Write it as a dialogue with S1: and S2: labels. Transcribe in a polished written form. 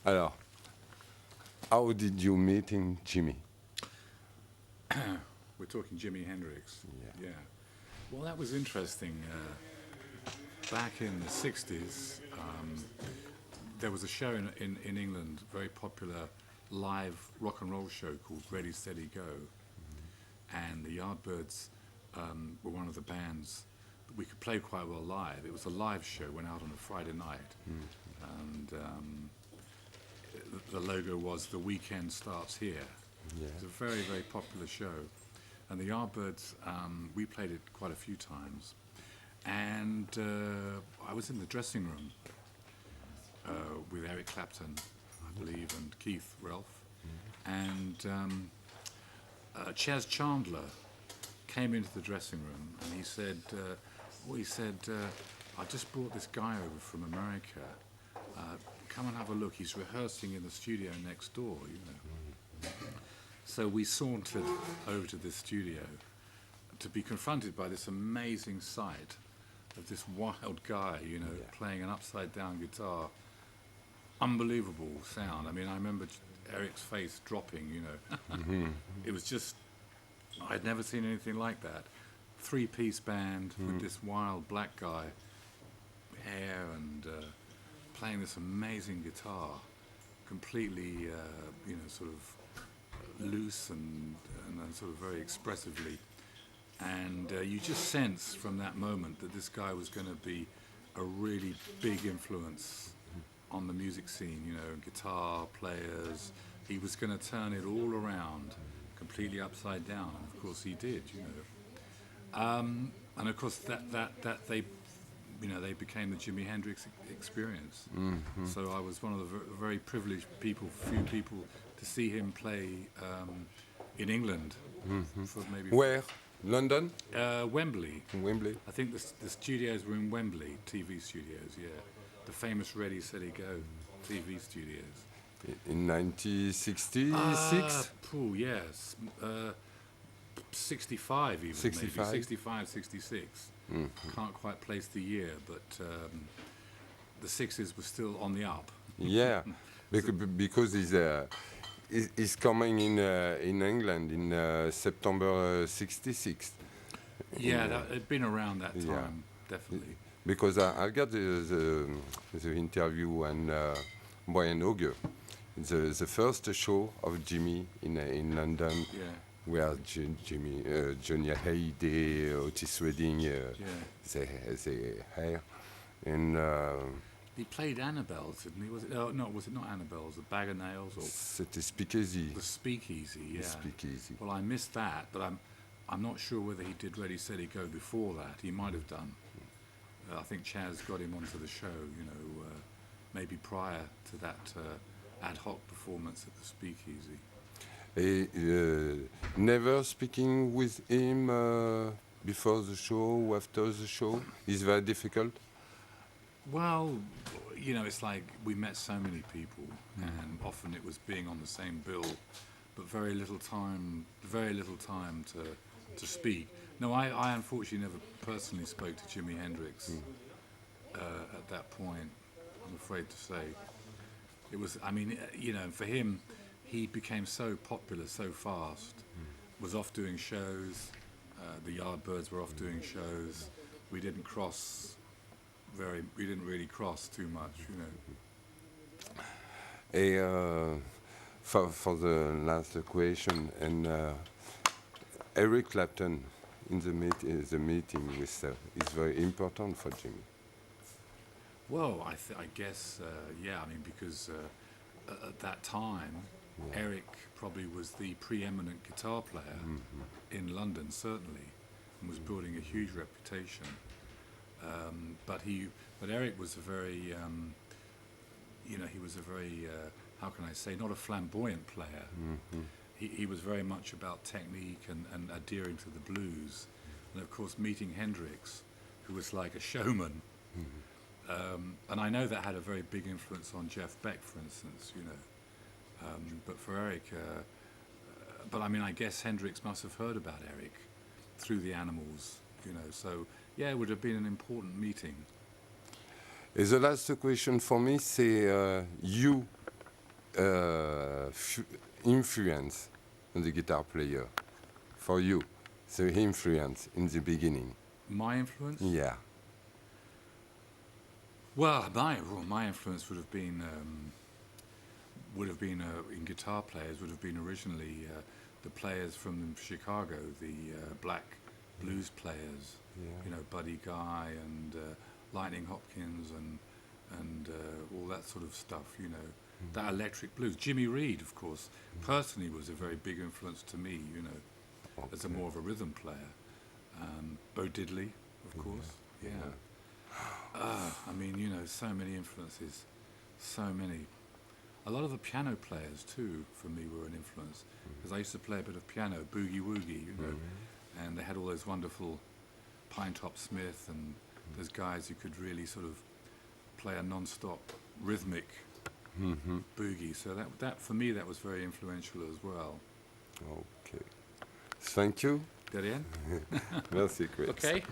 S1: Alors, how did you meet in Jimi?
S2: We're talking Jimi Hendrix.
S1: Yeah.
S2: Well, that was interesting. Back in the 60s, there was a show in England, very popular live rock and roll show called Ready, Steady, Go. And the Yardbirds were one of the bands that we could play quite well live. It was a live show, went out on a Friday night. And the logo was "The Weekend Starts Here."
S1: Yeah.
S2: It was a very, very popular show. And the Yardbirds, we played it quite a few times. And I was in the dressing room with Eric Clapton, I believe, and Keith Relf. And Chas Chandler came into the dressing room and he said, I just brought this guy over from America. Come and have a look. He's rehearsing in the studio next door, you know. So we sauntered over to this studio to be confronted by this amazing sight of this wild guy, you know, playing an upside-down guitar. Unbelievable sound. I mean, I remember Eric's face dropping, you know. It was just, I'd never seen anything like that. Three-piece band with this wild black guy, hair, and playing this amazing guitar, completely, you know, sort of loose and sort of very expressively. And you just sense from that moment that this guy was going to be a really big influence on the music scene, you know, guitar players. He was going to turn it all around, completely upside down. And of course he did, you know. And of course that they, you know, they became the Jimi Hendrix experience. So I was one of the very privileged people, few people, to see him play in England. For maybe
S1: Where? London?
S2: Wembley.
S1: Wembley.
S2: I think the studios were in Wembley, TV studios, yeah. The famous Ready, Steady, Go TV studios.
S1: In 1966?
S2: Yes. 65 even,
S1: 65?
S2: maybe. 65, 66. Can't quite place the year, but the 60s were still on the up.
S1: Yeah, because he's coming in England in September 66.
S2: Yeah, that had been around that time, definitely.
S1: Because I got the interview and Brian Auger, the first show of Jimi in London, where Johnny Hallyday, Otis Redding, they here, and
S2: he played Annabelle's, didn't he? Was it? No, was it not Annabelle's? The Bag of Nails, or
S1: c'était Speakeasy.
S2: The Speakeasy, yeah.
S1: The Speakeasy.
S2: Well, I missed that, but I'm not sure whether he did Ready, Steady, Go before that. He might have done. I think Chas got him onto the show, you know, maybe prior to that ad hoc performance at the Speakeasy.
S1: Never speaking with him before the show or after the show is very difficult.
S2: Well, you know, it's like we met so many people, and often it was being on the same bill, but very little time to speak. No, I unfortunately never personally spoke to Jimi Hendrix at that point, I'm afraid to say. It was, I mean, you know, for him, he became so popular so fast, was off doing shows, the Yardbirds were off doing shows, we didn't really cross too much, you know.
S1: For the last question, and Eric Clapton in the meeting with is very important for Jimi.
S2: Well, I guess, yeah. I mean, because at that time, Eric probably was the preeminent guitar player in London, certainly, and was building a huge reputation. But Eric was a very, you know, he was a very, how can I say, not a flamboyant player. He was very much about technique and adhering to the blues. And of course, meeting Hendrix, who was like a showman. And I know that had a very big influence on Jeff Beck, for instance, you know. But for Eric, but I mean, I guess Hendrix must have heard about Eric through the Animals, you know. So, yeah, it would have been an important meeting.
S1: And the last question for me, c'est you influence on the guitar player for you? The influence in the beginning.
S2: My influence?
S1: Yeah.
S2: Well, my influence would have been in guitar players would have been originally the players from Chicago, the black blues players.
S1: Yeah.
S2: You know, Buddy Guy and Lightning Hopkins and all that sort of stuff. You know, that electric blues. Jimmy Reed, of course, personally was a very big influence to me. You know, as a more of a rhythm player. Bo Diddley, of course. Yeah. I mean, you know, so many influences, so many. A lot of the piano players too, for me, were an influence, because I used to play a bit of piano, boogie woogie, you know, and they had all those wonderful Pinetop Smith and those guys who could really sort of play a non-stop rhythmic boogie. So that for me, that was very influential as well.
S1: Okay. Thank you.
S2: De rien?
S1: Merci, Chris.
S2: Okay.